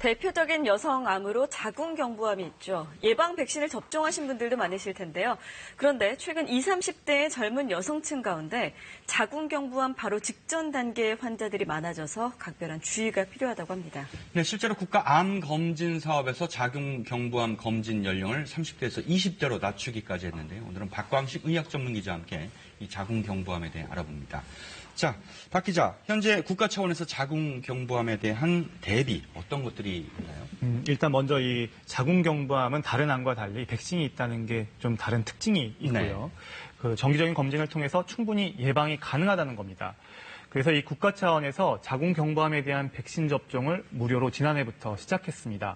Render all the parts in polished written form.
대표적인 여성암으로 자궁경부암이 있죠. 예방 백신을 접종하신 분들도 많으실 텐데요. 그런데 최근 20, 30대의 젊은 여성층 가운데 자궁경부암 바로 직전 단계의 환자들이 많아져서 각별한 주의가 필요하다고 합니다. 네, 실제로 국가암 검진 사업에서 자궁경부암 검진 연령을 30대에서 20대로 낮추기까지 했는데요. 오늘은 박광식 의학 전문 기자와 함께 이 자궁경부암에 대해 알아봅니다. 자, 박 기자, 현재 국가 차원에서 자궁경부암에 대한 대비 어떤 것들이 있나요? 일단 먼저 이 자궁경부암은 다른 암과 달리 백신이 있다는 게 좀 다른 특징이 있고요. 그 정기적인 검진을 통해서 충분히 예방이 가능하다는 겁니다. 그래서 이 국가 차원에서 자궁경부암에 대한 백신 접종을 무료로 지난해부터 시작했습니다.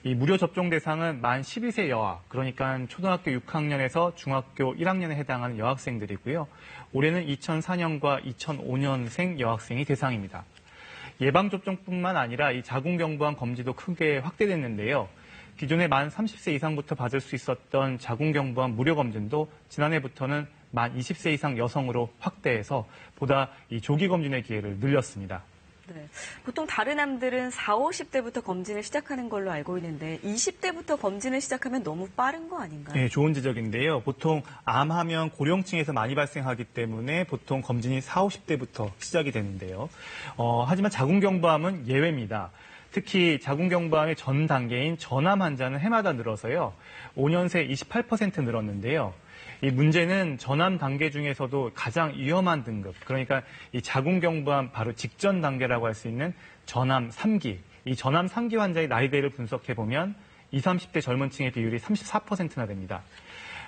이 무료 접종 대상은 만 12세 여아, 그러니까 초등학교 6학년에서 중학교 1학년에 해당하는 여학생들이고요. 올해는 2004년과 2005년생 여학생이 대상입니다. 예방접종뿐만 아니라 이 자궁경부암 검지도 크게 확대됐는데요. 기존에 만 30세 이상부터 받을 수 있었던 자궁경부암 무료 검진도 지난해부터는 만 20세 이상 여성으로 확대해서 보다 이 조기 검진의 기회를 늘렸습니다. 네. 보통 다른 암들은 40, 50대부터 검진을 시작하는 걸로 알고 있는데 20대부터 검진을 시작하면 너무 빠른 거 아닌가요? 네, 좋은 지적인데요. 보통 암하면 고령층에서 많이 발생하기 때문에 보통 검진이 40, 50대부터 시작이 되는데요. 하지만 자궁경부암은 예외입니다. 특히 자궁경부암의 전 단계인 전암 환자는 해마다 늘어서요. 5년 새 28% 늘었는데요. 이 문제는 전암 단계 중에서도 가장 위험한 등급, 그러니까 이 자궁경부암 바로 직전 단계라고 할 수 있는 전암 3기, 이 전암 3기 환자의 나이대를 분석해보면 20, 30대 젊은 층의 비율이 34%나 됩니다.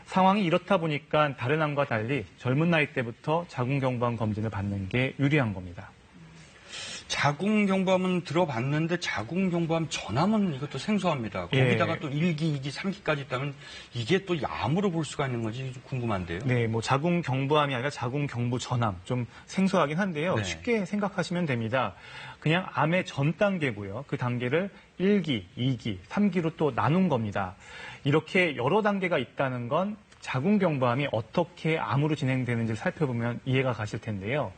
상황이 이렇다 보니까 다른 암과 달리 젊은 나이 때부터 자궁경부암 검진을 받는 게 유리한 겁니다. 자궁경부암은 들어봤는데 자궁경부암 전암은 이것도 생소합니다. 거기다가 또 1기, 2기, 3기까지 있다면 이게 또 암으로 볼 수가 있는 건지 좀 궁금한데요. 네, 뭐 자궁경부암이 아니라 자궁경부 전암, 좀 생소하긴 한데요. 네. 쉽게 생각하시면 됩니다. 그냥 암의 전 단계고요. 그 단계를 1기, 2기, 3기로 또 나눈 겁니다. 이렇게 여러 단계가 있다는 건 자궁경부암이 어떻게 암으로 진행되는지를 살펴보면 이해가 가실 텐데요.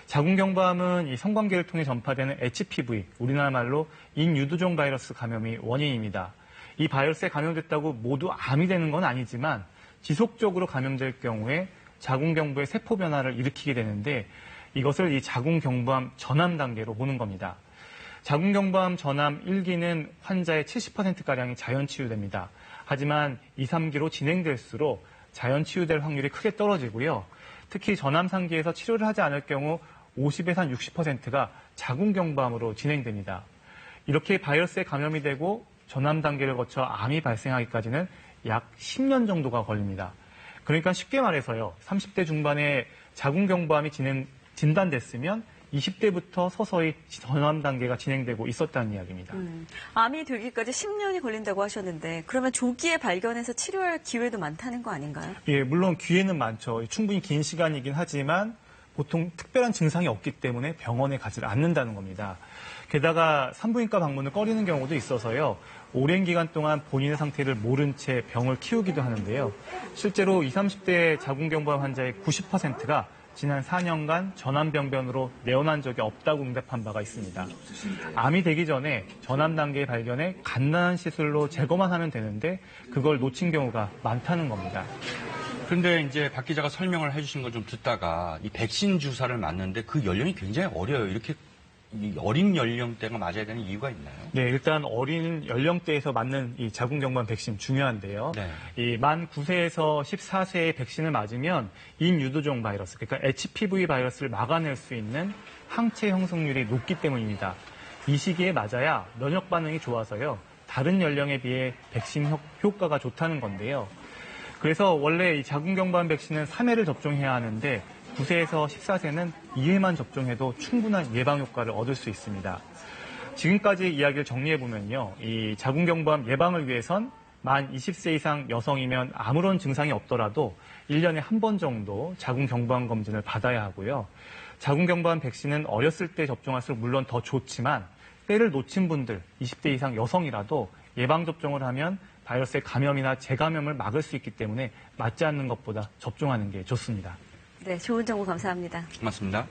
자궁경부암은 이 성관계를 통해 전파되는 HPV, 우리나라 말로 인유두종 바이러스 감염이 원인입니다. 이 바이러스에 감염됐다고 모두 암이 되는 건 아니지만 지속적으로 감염될 경우에 자궁경부의 세포 변화를 일으키게 되는데 이것을 이 자궁경부암 전암 단계로 보는 겁니다. 자궁경부암 전암 1기는 환자의 70%가량이 자연 치유됩니다. 하지만 2, 3기로 진행될수록 자연 치유될 확률이 크게 떨어지고요. 특히 전암 3기에서 치료를 하지 않을 경우 50에서 한 60%가 자궁경부암으로 진행됩니다. 이렇게 바이러스에 감염이 되고 전암 단계를 거쳐 암이 발생하기까지는 약 10년 정도가 걸립니다. 그러니까 쉽게 말해서요. 30대 중반에 자궁경부암이 진단됐으면 20대부터 서서히 전암 단계가 진행되고 있었다는 이야기입니다. 암이 되기까지 10년이 걸린다고 하셨는데 그러면 조기에 발견해서 치료할 기회도 많다는 거 아닌가요? 예, 물론 기회는 많죠. 충분히 긴 시간이긴 하지만 보통 특별한 증상이 없기 때문에 병원에 가지 않는다는 겁니다. 게다가 산부인과 방문을 꺼리는 경우도 있어서요. 오랜 기간 동안 본인의 상태를 모른 채 병을 키우기도 하는데요. 실제로 20, 30대 자궁경부암 환자의 90%가 지난 4년간 전암병변으로 내원한 적이 없다고 응답한 바가 있습니다. 암이 되기 전에 전암 단계의 발견에 간단한 시술로 제거만 하면 되는데 그걸 놓친 경우가 많다는 겁니다. 그런데 이제 박 기자가 설명을 해주신 걸 좀 듣다가 이 백신 주사를 맞는데 그 연령이 굉장히 어려요. 이렇게 어린 연령대가 맞아야 되는 이유가 있나요? 네, 일단 어린 연령대에서 맞는 이 자궁경부암 백신 중요한데요. 네. 이 만 9세에서 14세의 백신을 맞으면 인유두종 바이러스, 그러니까 HPV 바이러스를 막아낼 수 있는 항체 형성률이 높기 때문입니다. 이 시기에 맞아야 면역 반응이 좋아서요. 다른 연령에 비해 백신 효과가 좋다는 건데요. 그래서 원래 이 자궁경부암 백신은 3회를 접종해야 하는데 9세에서 14세는 2회만 접종해도 충분한 예방 효과를 얻을 수 있습니다. 지금까지 이야기를 정리해보면요. 이 자궁경부암 예방을 위해선 만 20세 이상 여성이면 아무런 증상이 없더라도 1년에 한 번 정도 자궁경부암 검진을 받아야 하고요. 자궁경부암 백신은 어렸을 때 접종할수록 물론 더 좋지만 때를 놓친 분들, 20대 이상 여성이라도 예방접종을 하면 바이러스의 감염이나 재감염을 막을 수 있기 때문에 맞지 않는 것보다 접종하는 게 좋습니다. 네, 좋은 정보 감사합니다. 고맙습니다.